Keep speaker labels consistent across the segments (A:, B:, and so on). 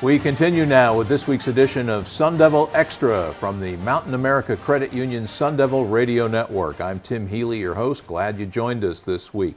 A: We continue now with this week's edition of Sun Devil Extra from the Mountain America Credit Union Sun Devil Radio Network. I'm Tim Healey, your host. Glad you joined us this week.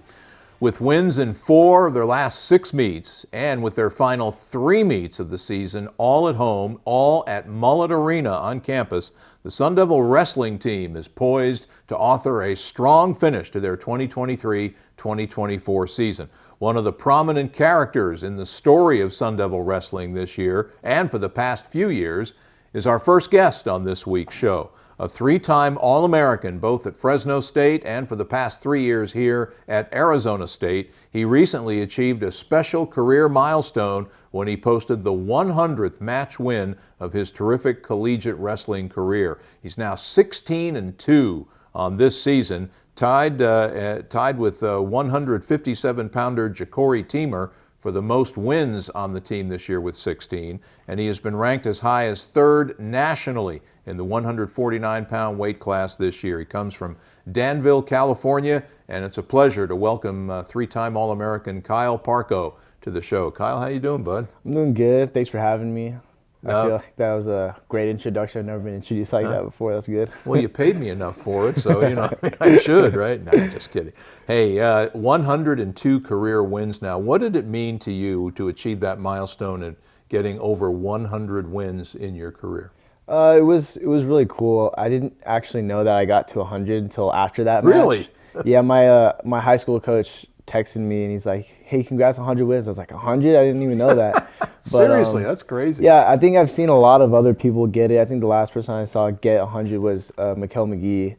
A: With wins in 4 of their last 6 meets and with their final 3 meets of the season, all at home, all at Mullet Arena on campus, the Sun Devil wrestling team is poised to author a strong finish to their 2023-2024 season. One of the prominent characters in the story of Sun Devil wrestling this year and for the past few years is our first guest on this week's show. A 3-time All-American both at Fresno State and for the past 3 years here at Arizona State, he recently achieved a special career milestone when he posted the 100th match win of his terrific collegiate wrestling career. He's now 16-2 on this season, tied with 157-pounder Ja'Cory Teamer for the most wins on the team this year with 16, and he has been ranked as high as 3rd nationally in the 149-pound weight class this year. He comes from Danville, California, and it's a pleasure to welcome 3-time All-American Kyle Parco to the show. Kyle, how you doing, bud?
B: I'm doing good. Thanks for having me. I feel like that was a great introduction. I've never been introduced like that before. That's good.
A: Well, you paid me enough for it, so, I should, right? No, just kidding. Hey, 102 career wins now. What did it mean to you to achieve that milestone and getting over 100 wins in your career?
B: It was really cool. I didn't actually know that I got to 100 until after that match.
A: Really?
B: Yeah, my high school coach texted me and he's like, "Hey, congrats on 100 wins." I was like, 100? I didn't even know that.
A: Seriously, that's crazy.
B: Yeah, I think I've seen a lot of other people get it. I think the last person I saw get 100 was Mikkel McGee,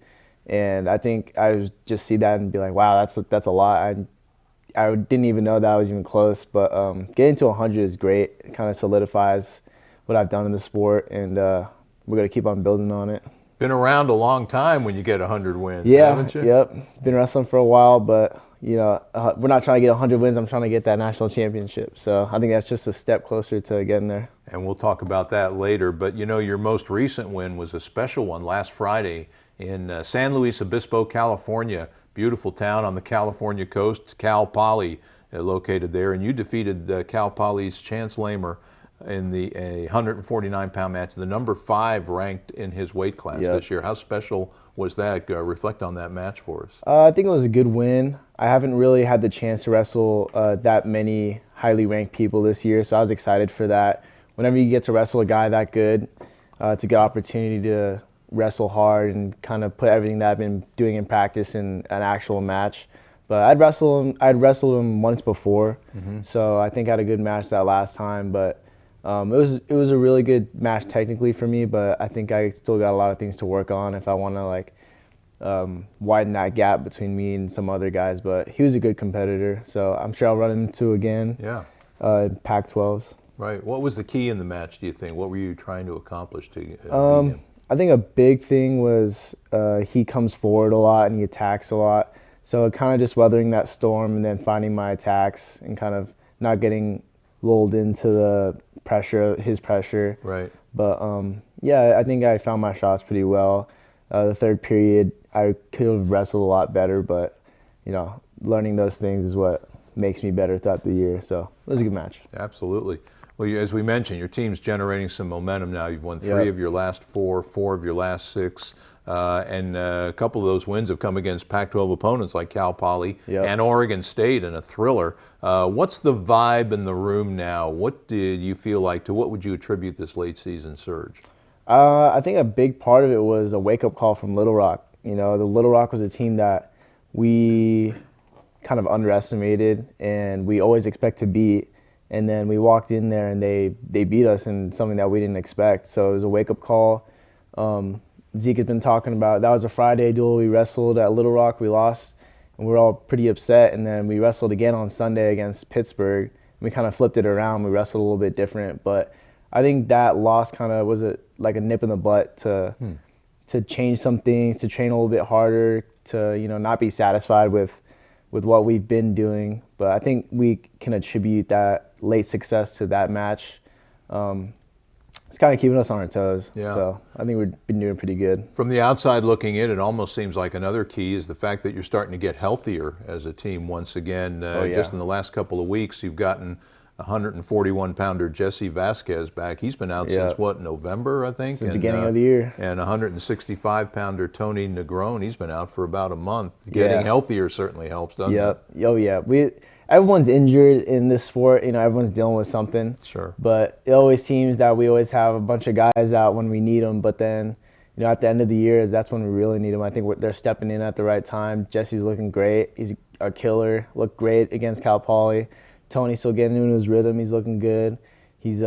B: and I think I would just see that and be like, wow, that's a lot. I didn't even know that I was even close, but getting to 100 is great. It kind of solidifies what I've done in the sport, and we're going to keep on building on it.
A: Been around a long time when you get 100 wins,
B: yeah,
A: haven't you?
B: Yep. Been wrestling for a while, but we're not trying to get 100 wins. I'm trying to get that national championship. So I think that's just a step closer to getting there.
A: And we'll talk about that later. But, your most recent win was a special one last Friday in San Luis Obispo, California. Beautiful town on the California coast. Cal Poly located there. And you defeated Cal Poly's Chance Lamer in the 149-pound match, the number 5 ranked in his weight class this year. How special was that? Reflect on that match for us.
B: I think it was a good win. I haven't really had the chance to wrestle that many highly ranked people this year, so I was excited for that. Whenever you get to wrestle a guy that good, it's a good opportunity to wrestle hard and kind of put everything that I've been doing in practice in an actual match. But I'd wrestled him once before, so I think I had a good match that last time. But it was a really good match technically for me, but I think I still got a lot of things to work on if I want to widen that gap between me and some other guys. But he was a good competitor, so I'm sure I'll run into again.
A: Yeah.
B: Pac-12s.
A: Right. What was the key in the match, do you think? What were you trying to accomplish to beat him?
B: I think a big thing was he comes forward a lot and he attacks a lot. So kind of just weathering that storm and then finding my attacks and kind of not getting lulled into his pressure.
A: Right.
B: But I think I found my shots pretty well. The third period, I could have wrestled a lot better, but learning those things is what makes me better throughout the year. So it was a good match.
A: Absolutely. Well, as we mentioned, your team's generating some momentum now. You've won 3 of your last 4, 4 of your last 6. And a couple of those wins have come against Pac-12 opponents like Cal Poly and Oregon State in a thriller. What's the vibe in the room now? What did you feel like? To what would you attribute this late season surge?
B: I think a big part of it was a wake-up call from Little Rock. The Little Rock was a team that we kind of underestimated and we always expect to beat. And then we walked in there and they beat us in something that we didn't expect. So it was a wake-up call. Zeke has been talking about, that was a Friday duel. We wrestled at Little Rock. We lost, and we were all pretty upset. And then we wrestled again on Sunday against Pittsburgh. We kind of flipped it around. We wrestled a little bit different. But I think that loss kind of was like a nip in the butt to change some things, to train a little bit harder, to not be satisfied with what we've been doing. But I think we can attribute that late success to that match. It's kind of keeping us on our toes.
A: Yeah.
B: So I think we've been doing pretty good.
A: From the outside looking in, it almost seems like another key is the fact that you're starting to get healthier as a team once again. Just in the last couple of weeks, you've gotten 141-pounder Jesse Vasquez back. He's been out since what, November, I think?
B: Since the beginning of the year.
A: And 165-pounder Tony Negron, he's been out for about a month. Getting healthier certainly helps, doesn't it?
B: Oh yeah. Everyone's injured in this sport. Everyone's dealing with something.
A: Sure.
B: But it always seems that we always have a bunch of guys out when we need them. But then, at the end of the year, that's when we really need them. I think they're stepping in at the right time. Jesse's looking great. He's a killer. Looked great against Cal Poly. Tony's still getting into his rhythm. He's looking good. He's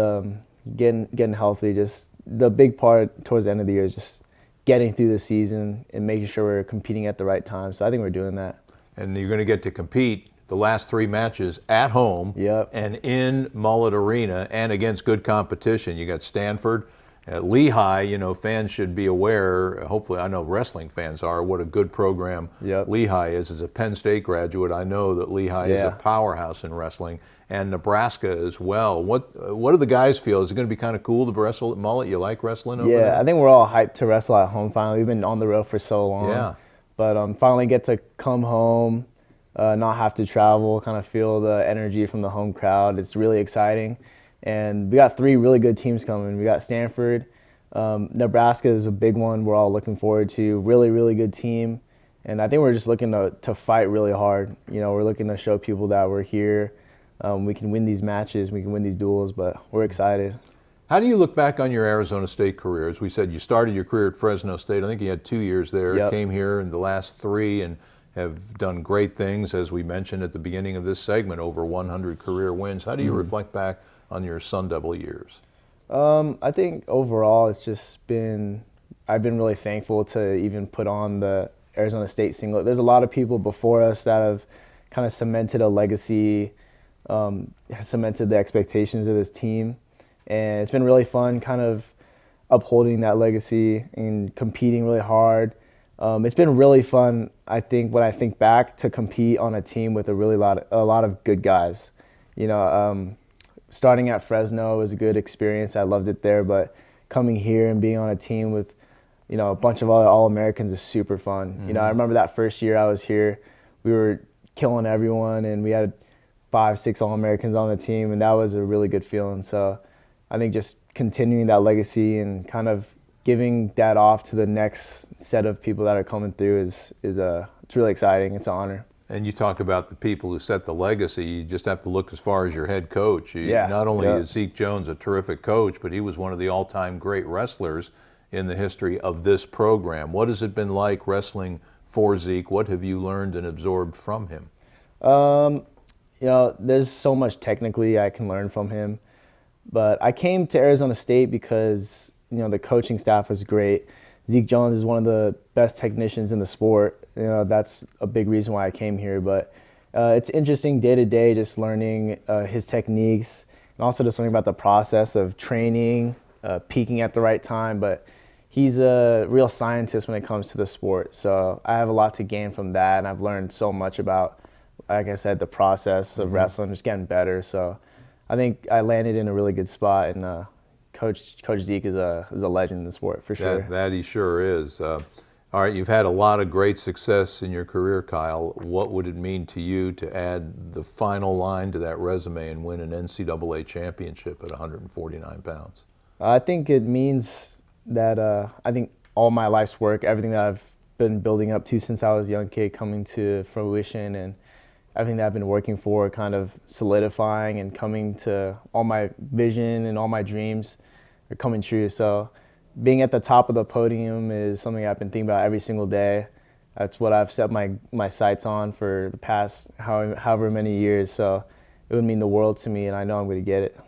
B: getting healthy. Just the big part towards the end of the year is just getting through the season and making sure we're competing at the right time. So I think we're doing that. And
A: you're going to get to compete the last 3 matches at home and in Mullet Arena and against good competition. You got Stanford. Lehigh, fans should be aware, hopefully I know wrestling fans are, what a good program Lehigh is. As a Penn State graduate, I know that Lehigh is a powerhouse in wrestling, and Nebraska as well. What do the guys feel? Is it going to be kind of cool to wrestle at Mullet? You like wrestling over there?
B: Yeah, I think we're all hyped to wrestle at home finally. We've been on the road for so long.
A: Yeah.
B: But finally get to come home, not have to travel, kind of feel the energy from the home crowd. It's really exciting. And we got 3 really good teams coming. We got Stanford. Nebraska is a big one we're all looking forward to. Really, really good team. And I think we're just looking to fight really hard. We're looking to show people that we're here. We can win these matches. We can win these duels, but we're excited.
A: How do you look back on your Arizona State career? As we said, you started your career at Fresno State. I think you had 2 years there. Came here in the last 3 and have done great things, as we mentioned at the beginning of this segment, over 100 career wins. How do you reflect back on your Sun Devil years?
B: I think overall I've been really thankful to even put on the Arizona State singlet. There's a lot of people before us that have kind of cemented a legacy, cemented the expectations of this team. And it's been really fun kind of upholding that legacy and competing really hard. It's been really fun, I think, when I think back, to compete on a team with a lot of good guys. Starting at Fresno was a good experience. I loved it there, but coming here and being on a team with, a bunch of other All-Americans is super fun. I remember that first year I was here, we were killing everyone, and we had 5, 6 All-Americans on the team, and that was a really good feeling. So I think just continuing that legacy and kind of giving that off to the next set of people that are coming through it's really exciting. It's an honor.
A: And you talk about the people who set the legacy. You just have to look as far as your head coach. Not only is Zeke Jones a terrific coach, but he was one of the all-time great wrestlers in the history of this program. What has it been like wrestling for Zeke? What have you learned and absorbed from him?
B: There's so much technically I can learn from him. But I came to Arizona State because, the coaching staff was great. Zeke Jones is one of the best technicians in the sport. That's a big reason why I came here. But it's interesting day to day just learning his techniques and also just learning about the process of training, peaking at the right time. But he's a real scientist when it comes to the sport. So I have a lot to gain from that, and I've learned so much about, like I said, the process of wrestling, just getting better. So I think I landed in a really good spot, and Coach Zeke is a legend in the sport for sure.
A: That he sure is. All right, you've had a lot of great success in your career, Kyle. What would it mean to you to add the final line to that resume and win an NCAA championship at 149 pounds?
B: I think it means that I think all my life's work, everything that I've been building up to since I was a young kid, coming to fruition, and everything that I've been working for kind of solidifying and coming to all my vision and all my dreams are coming true. So being at the top of the podium is something I've been thinking about every single day. That's what I've set my sights on for the past however many years. So it would mean the world to me, and I know I'm going to get it.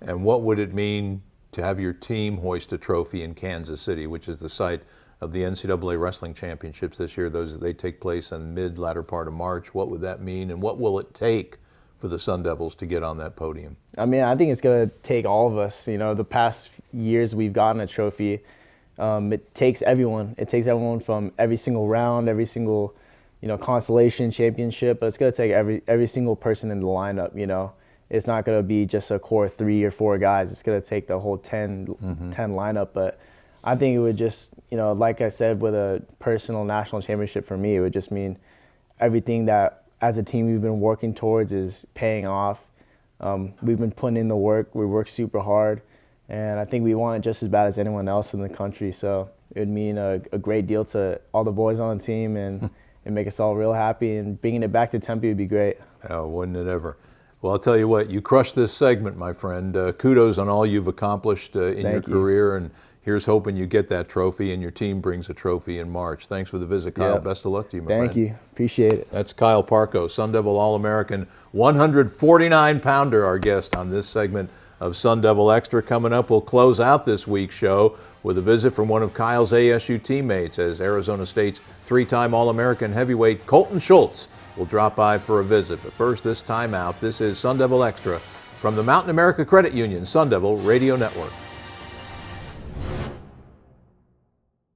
A: And what would it mean to have your team hoist a trophy in Kansas City, which is the site of the NCAA Wrestling Championships this year? They take place in latter part of March. What would that mean, and what will it take for the Sun Devils to get on that podium?
B: I think it's going to take all of us. The past years we've gotten a trophy. It takes everyone. It takes everyone from every single round, every single, consolation championship. But it's going to take every single person in the lineup. It's not going to be just a core 3 or 4 guys. It's going to take the whole 10 lineup. But I think it would just, like I said, with a personal national championship for me, it would just mean everything that as a team we've been working towards is paying off. We've been putting in the work. We work super hard, and I think we want it just as bad as anyone else in the country. So it would mean a great deal to all the boys on the team and make us all real happy. And bringing it back to Tempe would be great.
A: Oh, wouldn't it ever? Well, I'll tell you what, you crushed this segment, my friend. Kudos on all you've accomplished in your career, and here's hoping you get that trophy and your team brings a trophy in March. Thanks for the visit, Kyle.
B: Yep.
A: Best of luck to you, my friend.
B: Thank you. Appreciate it.
A: That's Kyle Parco, Sun Devil All-American, 149-pounder, our guest on this segment of Sun Devil Extra. Coming up, we'll close out this week's show with a visit from one of Kyle's ASU teammates as Arizona State's three-time All-American heavyweight Colton Schultz will drop by for a visit. But first, this time out, this is Sun Devil Extra from the Mountain America Credit Union Sun Devil Radio Network.